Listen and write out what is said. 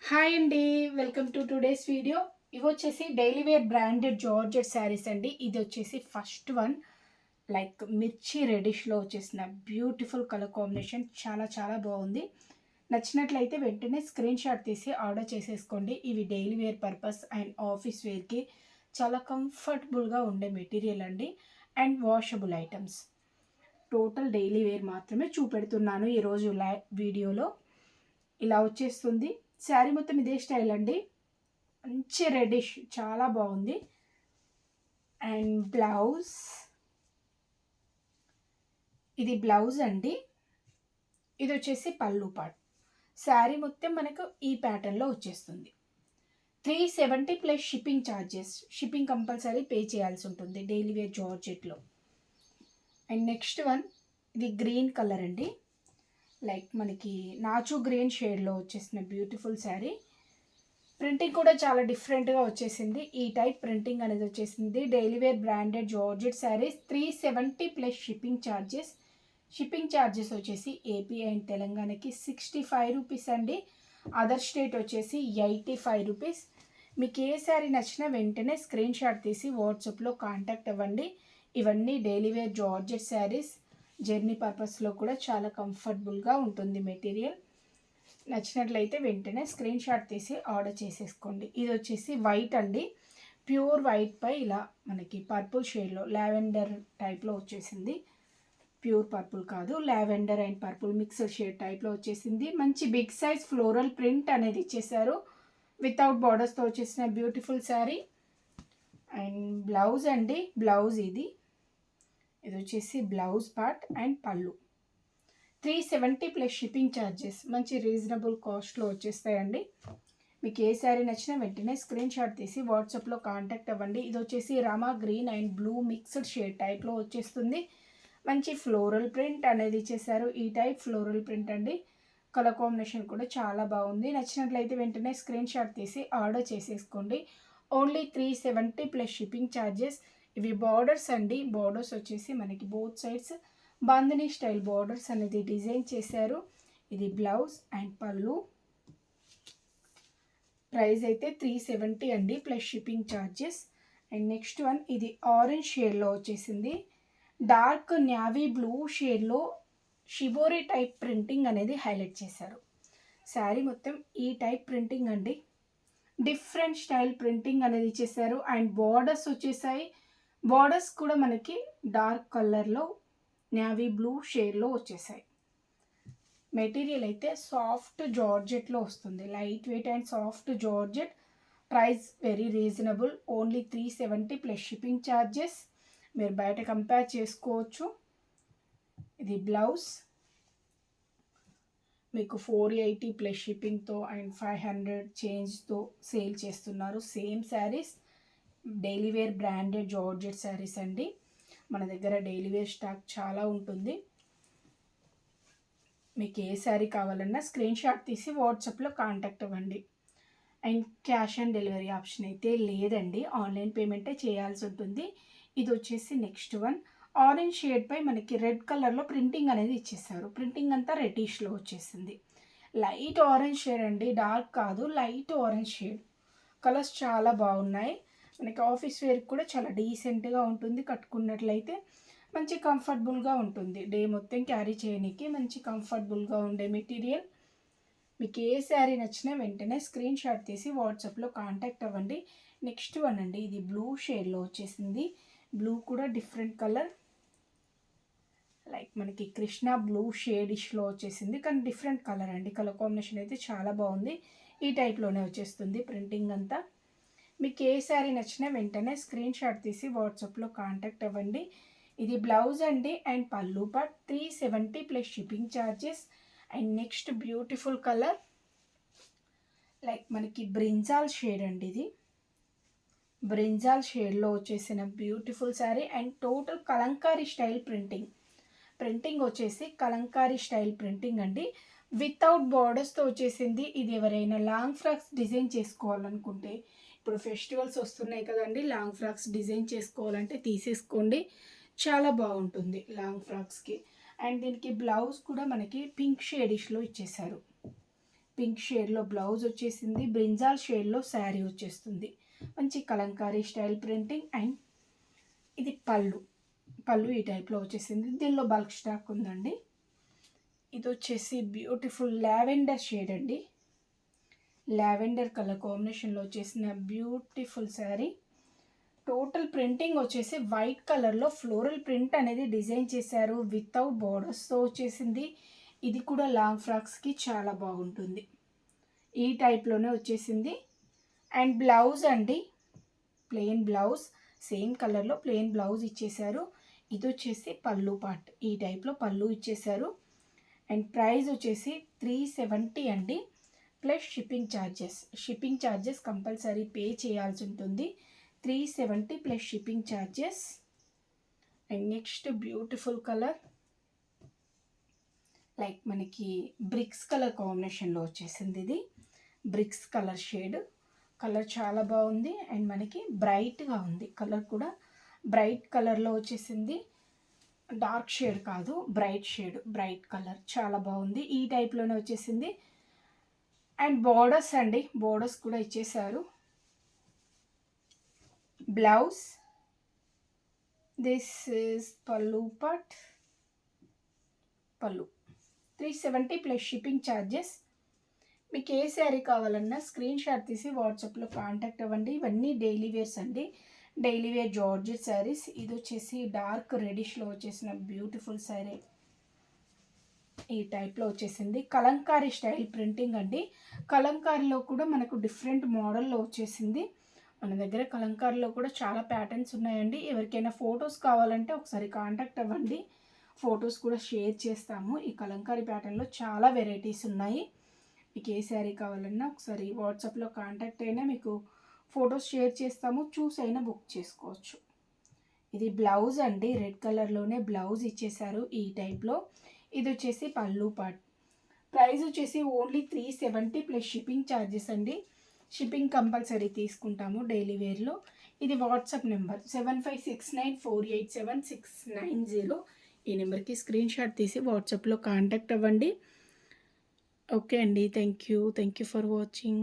Hi అండి. Welcome to today's video. ఇవి వచ్చేసి daily wear branded georgette saris అండి. ఇది వచ్చేసి ఫస్ట్ వన్ లైక్ మిర్చి రెడిష్లో వచ్చేసిన బ్యూటిఫుల్ కలర్ కాంబినేషన్. చాలా చాలా బాగుంది. నచ్చినట్లయితే వెంటనే స్క్రీన్ షాట్ తీసి ఆర్డర్ చేసేసుకోండి. ఇవి daily wear purpose and office వేర్కి చాలా కంఫర్టబుల్గా ఉండే మెటీరియల్ అండి. And washable items. Total daily wear మాత్రమే చూపెడుతున్నాను ఈరోజు వీడియోలో. ఇలా వచ్చేస్తుంది. శారీ మొత్తం ఇదే స్టైల్ అండి. మంచి రెడ్డిష్, చాలా బాగుంది. అండ్ బ్లౌజ్, ఇది బ్లౌజ్ అండి. ఇది వచ్చేసి పళ్ళు పార్ట్. శారీ మొత్తం మనకు ఈ ప్యాటర్న్లో వచ్చేస్తుంది. 370 plus shipping charges. Shipping compulsory pay చేయాల్సి ఉంటుంది డైలీ వేర్ జార్జెట్లో. అండ్ నెక్స్ట్ వన్, ఇది గ్రీన్ కలర్ అండి. లైక్ మనకి నాచు గ్రీన్ షేడ్లో వచ్చేసిన బ్యూటిఫుల్ శారీ. ప్రింటింగ్ కూడా చాలా డిఫరెంట్గా వచ్చేసింది. ఈ టైప్ ప్రింటింగ్ అనేది వచ్చేసింది. Daily wear branded georgette saris. 370 plus shipping charges. Shipping charges వచ్చేసి ఏపీ అండ్ తెలంగాణకి 65 రూపీస్ అండి. అదర్ స్టేట్ వచ్చేసి 85 రూపీస్. మీకు ఏ శారీ నచ్చినా వెంటనే స్క్రీన్ షాట్ తీసి వాట్సాప్లో కాంటాక్ట్ అవ్వండి. ఇవన్నీ daily wear georgette saris. Journey పర్పస్లో కూడా చాలా కంఫర్టబుల్గా ఉంటుంది మెటీరియల్. నచ్చినట్లయితే వెంటనే స్క్రీన్ షాట్ తీసి ఆర్డర్ చేసేసుకోండి. ఇది వచ్చేసి వైట్ అండి. ప్యూర్ వైట్ పై ఇలా మనకి పర్పుల్ షేడ్లో లావెండర్ టైప్లో వచ్చేసింది. ప్యూర్ పర్పుల్ కాదు, lavender and purple mixed shade టైప్లో వచ్చేసింది. మంచి బిగ్ సైజ్ ఫ్లోరల్ ప్రింట్ అనేది ఇచ్చేసారు. వితౌట్ బార్డర్స్తో వచ్చేసిన బ్యూటిఫుల్ శారీ. అండ్ బ్లౌజ్ అండి. బ్లౌజ్ ఇది వచ్చేసి బ్లౌజ్ పార్ట్ అండ్ పళ్ళు. 370 ప్లస్ షిప్పింగ్ ఛార్జెస్. మంచి రీజనబుల్ కాస్ట్లో వచ్చేస్తాయండి. మీకు ఏ శారీ నచ్చినా వెంటనే స్క్రీన్ షాట్ తీసి వాట్సాప్లో కాంటాక్ట్ అవ్వండి. ఇది వచ్చేసి Rama green and blue mixed shade టైప్లో వచ్చేస్తుంది. మంచి ఫ్లోరల్ ప్రింట్ అనేది ఇచ్చేసారు. ఈ టైప్ ఫ్లోరల్ ప్రింట్ అండి. కలర్ కాంబినేషన్ కూడా చాలా బాగుంది. నచ్చినట్లయితే వెంటనే స్క్రీన్ షాట్ తీసి ఆర్డర్ చేసేసుకోండి. Only 370 plus shipping charges. ఇవి బార్డర్స్ అండి. బార్డర్స్ వచ్చేసి మనకి both sides bandhani style borders అనేది డిజైన్ చేశారు. ఇది బ్లౌజ్ అండ్ పళ్ళు. ప్రైస్ అయితే 370 అండి plus shipping charges. And next one, ఇది ఆరెంజ్ షేడ్లో వచ్చేసింది. డార్క్ నేవీ బ్లూ షేడ్లో షిబోరి టైప్ ప్రింటింగ్ అనేది హైలైట్ చేశారు. శారీ మొత్తం ఈ టైప్ ప్రింటింగ్ అండి. డిఫరెంట్ స్టైల్ ప్రింటింగ్ అనేది ఇచ్చేసారు. అండ్ బార్డర్స్ వచ్చేసాయి. బార్డర్స్ కూడా మనకి డార్క్ కలర్లో నేవీ బ్లూ షేడ్లో వచ్చేసాయి. మెటీరియల్ అయితే సాఫ్ట్ జార్జెట్లో వస్తుంది. Light weight and soft georgette. Price very reasonable. Only 370 plus shipping charges. మీరు బయట కంపేర్ చేసుకోవచ్చు. ఇది బ్లౌజ్. మీకు 480 ప్లస్ షిప్పింగ్తో అండ్ 500 చేంజ్తో సేల్ చేస్తున్నారు. Same saris daily wear branded georgette saris అండి. మన దగ్గర డైలీ వేర్ స్టాక్ చాలా ఉంటుంది. మీకు ఏ శారీ కావాలన్నా స్క్రీన్ షాట్ తీసి వాట్సాప్లో కాంటాక్ట్ అవ్వండి. And cash on delivery option అయితే లేదండి. ఆన్లైన్ పేమెంటే చేయాల్సి ఉంటుంది. ఇది వచ్చేసి నెక్స్ట్ వన్. ఆరెంజ్ షేడ్పై మనకి రెడ్ కలర్లో ప్రింటింగ్ అనేది ఇచ్చేసారు. ప్రింటింగ్ అంతా రెడ్డిష్లో వచ్చేసింది. లైట్ ఆరెంజ్ షేడ్ అండి. డార్క్ కాదు, లైట్ ఆరెంజ్ షేడ్. కలర్స్ చాలా బాగున్నాయి. మనకి ఆఫీస్ వేర్కి కూడా చాలా డీసెంట్గా ఉంటుంది. కట్టుకున్నట్లయితే మంచి కంఫర్టబుల్గా ఉంటుంది. డే మొత్తం క్యారీ చేయడానికి మంచి కంఫర్టబుల్గా ఉండే మెటీరియల్. మీకు ఏ శారీ నచ్చినా వెంటనే స్క్రీన్ షాట్ తీసి వాట్సాప్లో కాంటాక్ట్ అవ్వండి. నెక్స్ట్ వన్ అండి. ఇది బ్లూ షేడ్లో వచ్చేసింది. బ్లూ కూడా డిఫరెంట్ కలర్. లైక్ మనకి కృష్ణ బ్లూ షేడిష్లో వచ్చేసింది, కానీ డిఫరెంట్ కలర్ అండి. కలర్ కాంబినేషన్ అయితే చాలా బాగుంది. ఈ టైప్లోనే వచ్చేస్తుంది ప్రింటింగ్ అంతా. మీకు ఏ శారీ నచ్చినా వెంటనే స్క్రీన్ షాట్ తీసి వాట్సాప్లో కాంటాక్ట్ అవ్వండి. ఇది బ్లౌజ్ అండి అండ్ పళ్ళు part. 370 plus shipping charges. And next beautiful colour like మనకి బ్రింజాల్ షేడ్ అండి. ఇది బ్రింజాల్ షేడ్లో వచ్చేసిన beautiful sari. And total Kalamkari style printing వచ్చేసి కలంకారీ స్టైల్ ప్రింటింగ్ అండి. వితౌట్ బార్డర్స్తో వచ్చేసింది. ఇది ఎవరైనా లాంగ్ ఫ్రాక్స్ డిజైన్ చేసుకోవాలనుకుంటే, ఇప్పుడు ఫెస్టివల్స్ వస్తున్నాయి కదండి, లాంగ్ ఫ్రాక్స్ డిజైన్ చేసుకోవాలంటే తీసేసుకోండి. చాలా బాగుంటుంది లాంగ్ ఫ్రాక్స్కి. అండ్ దీనికి బ్లౌజ్ కూడా మనకి పింక్ షేడిష్లో ఇచ్చేసారు. పింక్ షేడ్లో బ్లౌజ్ వచ్చేసింది, బ్రింజాల్ షేడ్లో శారీ వచ్చేస్తుంది. మంచి కలంకారీ స్టైల్ ప్రింటింగ్. అండ్ ఇది పళ్ళు. పళ్ళు ఈ టైప్లో వచ్చేసింది. దీనిలో బల్క్ స్టాక్ ఉందండి. ఇది వచ్చేసి బ్యూటిఫుల్ లావెండర్ షేడ్ అండి. లావెండర్ కలర్ కాంబినేషన్లో వచ్చేసిన బ్యూటిఫుల్ శారీ. టోటల్ ప్రింటింగ్ వచ్చేసి వైట్ కలర్లో ఫ్లోరల్ ప్రింట్ అనేది డిజైన్ చేశారు వితౌట్ బార్డర్స్తో వచ్చేసింది. ఇది కూడా లాంగ్ ఫ్రాక్స్కి చాలా బాగుంటుంది. ఈ టైప్లోనే వచ్చేసింది. అండ్ బ్లౌజ్ అండి, ప్లెయిన్ బ్లౌజ్, సేమ్ కలర్లో ప్లెయిన్ బ్లౌజ్ ఇచ్చేశారు. ఇది వచ్చేసి పళ్ళు పార్ట్. ఈ టైప్లో పళ్ళు ఇచ్చేశారు. అండ్ ప్రైస్ వచ్చేసి 370 అండి, plus shipping charges. Shipping charges compulsory pay చేయాల్సి ఉంటుంది. 370 plus shipping charges. And next beautiful colour, like మనకి బ్రిక్స్ కలర్ కాంబినేషన్లో వచ్చేసింది. ఇది బ్రిక్స్ కలర్ షేడ్. కలర్ చాలా బాగుంది. అండ్ మనకి బ్రైట్గా ఉంది. కలర్ కూడా బ్రైట్ కలర్లో వచ్చేసింది. డార్క్ షేడ్ కాదు, బ్రైట్ షేడ్, బ్రైట్ కలర్ చాలా బాగుంది. ఈ టైప్లోనే వచ్చేసింది. అండ్ బోర్డర్స్ అండి, బోర్డర్స్ కూడా ఇచ్చేసారు. బ్లౌజ్, దిస్ ఈజ్ పళ్ళు పార్ట్. పళ్ళు 370 ప్లస్ షిప్పింగ్ ఛార్జెస్. మీకు ఏ శారీ కావాలన్నా స్క్రీన్ షాట్ తీసి వాట్సాప్లో కాంటాక్ట్ అవ్వండి. ఇవన్నీ డైలీ వేర్స్ అండి, డైలీ వేర్ జార్జెట్ శారీస్. ఇది వచ్చేసి డార్క్ రెడిష్లో వచ్చేసిన బ్యూటిఫుల్ శారీ. ఈ టైప్లో వచ్చేసింది. కలంకారీ స్టైల్ ప్రింటింగ్ అండి. కలంకారీలో కూడా మనకు డిఫరెంట్ మోడల్లో వచ్చేసింది. మన దగ్గర కలంకారీలో కూడా చాలా ప్యాటర్న్స్ ఉన్నాయండి. ఎవరికైనా ఫొటోస్ కావాలంటే ఒకసారి కాంటాక్ట్ అవ్వండి, ఫొటోస్ కూడా షేర్ చేస్తాము. ఈ కలంకారీ ప్యాటర్న్లో చాలా వెరైటీస్ ఉన్నాయి. మీకు ఏ శారీ కావాలన్నా ఒకసారి వాట్సాప్లో కాంటాక్ట్ అయినా మీకు ఫొటోస్ షేర్ చేస్తాము, చూసైనా బుక్ చేసుకోవచ్చు. ఇది బ్లౌజ్ అండి, రెడ్ కలర్లోనే బ్లౌజ్ ఇచ్చేసారు ఈ టైప్లో. ఇది వచ్చేసి పళ్ళు పార్ట్. ప్రైస్ వచ్చేసి ఓన్లీ 370 ప్లస్ షిప్పింగ్ ఛార్జెస్ అండి. షిప్పింగ్ కంపల్సరీ తీసుకుంటాము డైలీ వేర్లో. ఇది వాట్సాప్ నెంబర్ 7569487690. ఈ నెంబర్కి స్క్రీన్ షాట్ తీసి వాట్సాప్లో కాంటాక్ట్ అవ్వండి. ఓకే అండి, థ్యాంక్ యూ ఫర్ వాచింగ్.